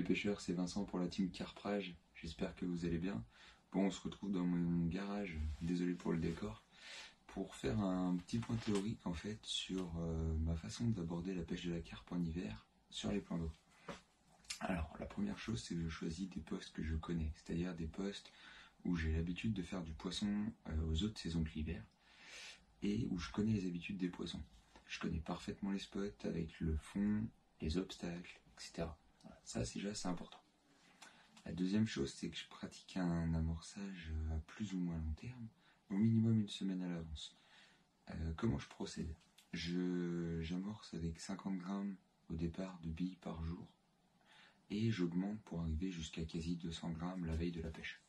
pêcheurs, c'est Vincent pour la team Carprage, j'espère que vous allez bien. Bon, on se retrouve dans mon garage, désolé pour le décor, pour faire un petit point théorique en fait sur ma façon d'aborder la pêche de la carpe en hiver sur les plans d'eau. Alors, la première chose, c'est que je choisis des postes que je connais, c'est-à-dire des postes où j'ai l'habitude de faire du poisson aux autres saisons que l'hiver et où je connais les habitudes des poissons. Je connais parfaitement les spots avec le fond, les obstacles, etc. Voilà, ça, déjà, c'est important. La deuxième chose, c'est que je pratique un amorçage à plus ou moins long terme, au minimum une semaine à l'avance. Comment je procède? J'amorce avec 50 grammes au départ de billes par jour et j'augmente pour arriver jusqu'à quasi 200 grammes la veille de la pêche.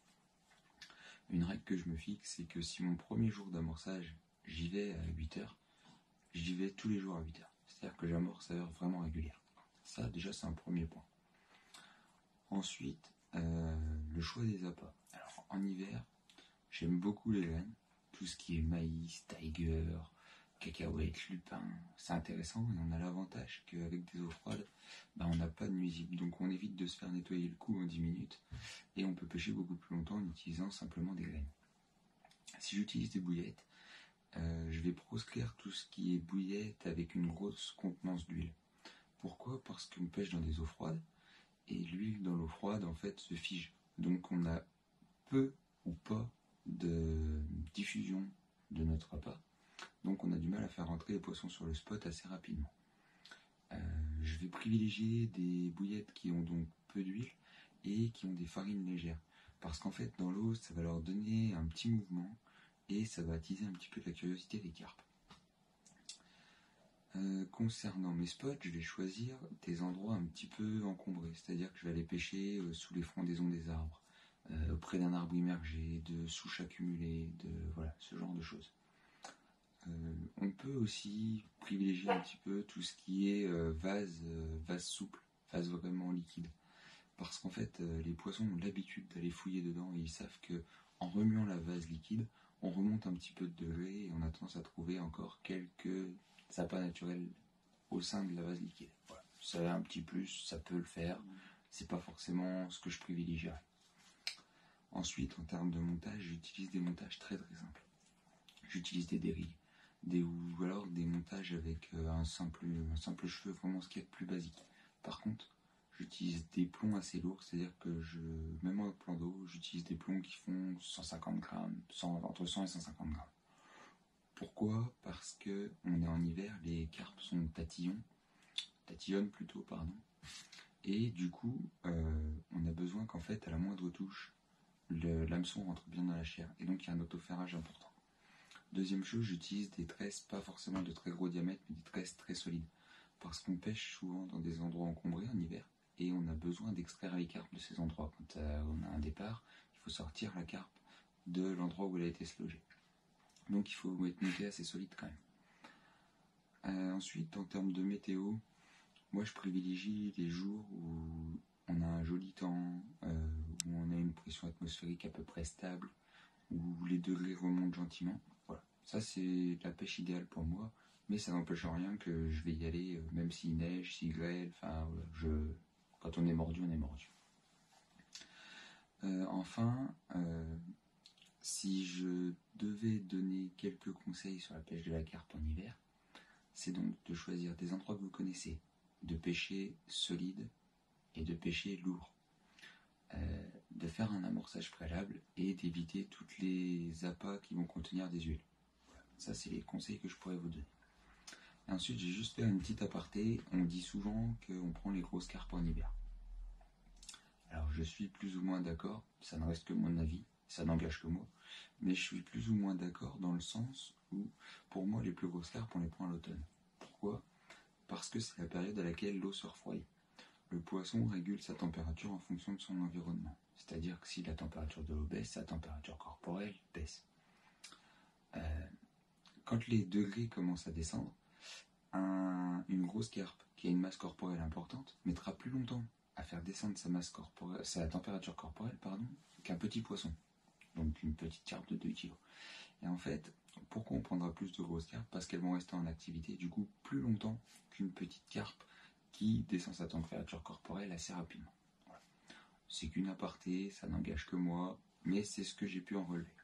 Une règle que je me fixe, c'est que si mon premier jour d'amorçage, j'y vais à 8 heures, j'y vais tous les jours à 8 heures. C'est-à-dire que j'amorce à heure vraiment régulière. Ça, déjà, c'est un premier point. Ensuite, le choix des appâts. Alors, en hiver, j'aime beaucoup les graines. Tout ce qui est maïs, tiger, cacahuètes, lupin, c'est intéressant. Et on a l'avantage qu'avec des eaux froides, on n'a pas de nuisibles. Donc, on évite de se faire nettoyer le cou en 10 minutes. Et on peut pêcher beaucoup plus longtemps en utilisant simplement des graines. Si j'utilise des bouillettes, je vais proscrire tout ce qui est bouillette avec une grosse contenance d'huile. Pourquoi? Parce qu'on pêche dans des eaux froides et l'huile dans l'eau froide en fait se fige. Donc on a peu ou pas de diffusion de notre repas. Donc on a du mal à faire rentrer les poissons sur le spot assez rapidement. Je vais privilégier des bouillettes qui ont donc peu d'huile et qui ont des farines légères. Parce qu'en fait dans l'eau ça va leur donner un petit mouvement et ça va attiser un petit peu la curiosité des carpes. Concernant mes spots, je vais choisir des endroits un petit peu encombrés, c'est-à-dire que je vais aller pêcher sous les frondaisons des arbres, auprès d'un arbre immergé, de souches accumulées, voilà, ce genre de choses. On peut aussi privilégier un petit peu tout ce qui est vase souple, vase vraiment liquide, parce qu'en fait les poissons ont l'habitude d'aller fouiller dedans et ils savent que en remuant la vase liquide, on remonte un petit peu de degré et on a tendance à trouver encore quelques appâts naturels au sein de la vase liquide. Voilà. Ça a un petit plus, ça peut le faire. C'est pas forcément ce que je privilégierais. Ensuite, en termes de montage, j'utilise des montages très très simples. J'utilise des dérives, ou alors des montages avec un simple cheveu, vraiment ce qui est le plus basique. Par contre, j'utilise des plombs assez lourds, c'est-à-dire que même en plan d'eau, j'utilise des plombs qui font 150 grammes, entre 100 et 150 grammes. Pourquoi? Parce que on est en hiver, les carpes sont tatillonnent plutôt, pardon. Et du coup, on a besoin qu'en fait, à la moindre touche, l'hameçon rentre bien dans la chair. Et donc, il y a un autoferrage important. Deuxième chose, j'utilise des tresses, pas forcément de très gros diamètre, mais des tresses très solides. Parce qu'on pêche souvent dans des endroits encombrés en hiver. Et on a besoin d'extraire les carpes de ces endroits. Quand on a un départ, il faut sortir la carpe de l'endroit où elle a été se loger. Donc il faut être monté assez solide quand même. Ensuite, en termes de météo, moi je privilégie les jours où on a un joli temps, où on a une pression atmosphérique à peu près stable, où les degrés remontent gentiment. Voilà, ça c'est la pêche idéale pour moi, mais ça n'empêche en rien que je vais y aller, même s'il neige, s'il grêle, enfin voilà, quand on est mordu, on est mordu. Enfin, si je devais donner quelques conseils sur la pêche de la carpe en hiver, c'est donc de choisir des endroits que vous connaissez, de pêcher solide et de pêcher lourd, de faire un amorçage préalable et d'éviter toutes les appâts qui vont contenir des huiles. Voilà. Ça, c'est les conseils que je pourrais vous donner. Et ensuite, j'ai juste fait une petite aparté. On dit souvent qu'on prend les grosses carpes en hiver. Alors, je suis plus ou moins d'accord, ça ne reste que mon avis, ça n'engage que moi, mais je suis plus ou moins d'accord dans le sens où, pour moi, les plus grosses carpes, on les prend à l'automne. Pourquoi? Parce que c'est la période à laquelle l'eau se refroidit. Le poisson régule sa température en fonction de son environnement. C'est-à-dire que si la température de l'eau baisse, sa température corporelle baisse. Quand les degrés commencent à descendre, une grosse carpe qui a une masse corporelle importante mettra plus longtemps à faire descendre sa température corporelle, qu'un petit poisson. Donc une petite carpe de 2 kg. Et en fait, pourquoi on prendra plus de grosses carpes? Parce qu'elles vont rester en activité du coup plus longtemps qu'une petite carpe qui descend sa température corporelle assez rapidement. c'est qu'une aparté, ça n'engage que moi, mais c'est ce que j'ai pu en relever.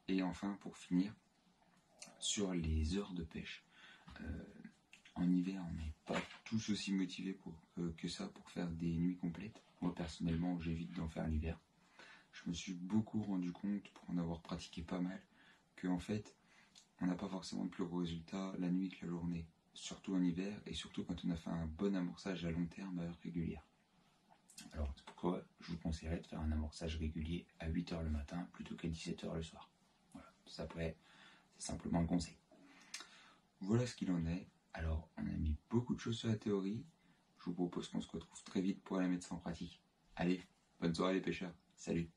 Et enfin, pour finir, sur les heures de pêche. En hiver, on n'est pas tous aussi motivés que ça pour faire des nuits complètes. Moi, personnellement, j'évite d'en faire l'hiver. Je me suis beaucoup rendu compte, pour en avoir pratiqué pas mal, qu'en fait, on n'a pas forcément de plus gros résultats la nuit que la journée. Surtout en hiver, et surtout quand on a fait un bon amorçage à long terme à heure régulière. Alors, c'est pourquoi je vous conseillerais de faire un amorçage régulier à 8h le matin plutôt qu'à 17h le soir. Voilà, ça après, c'est simplement un conseil. Voilà ce qu'il en est. Alors, on a mis beaucoup de choses sur la théorie. Je vous propose qu'on se retrouve très vite pour la mettre ça en pratique. Allez, bonne soirée les pêcheurs. Salut.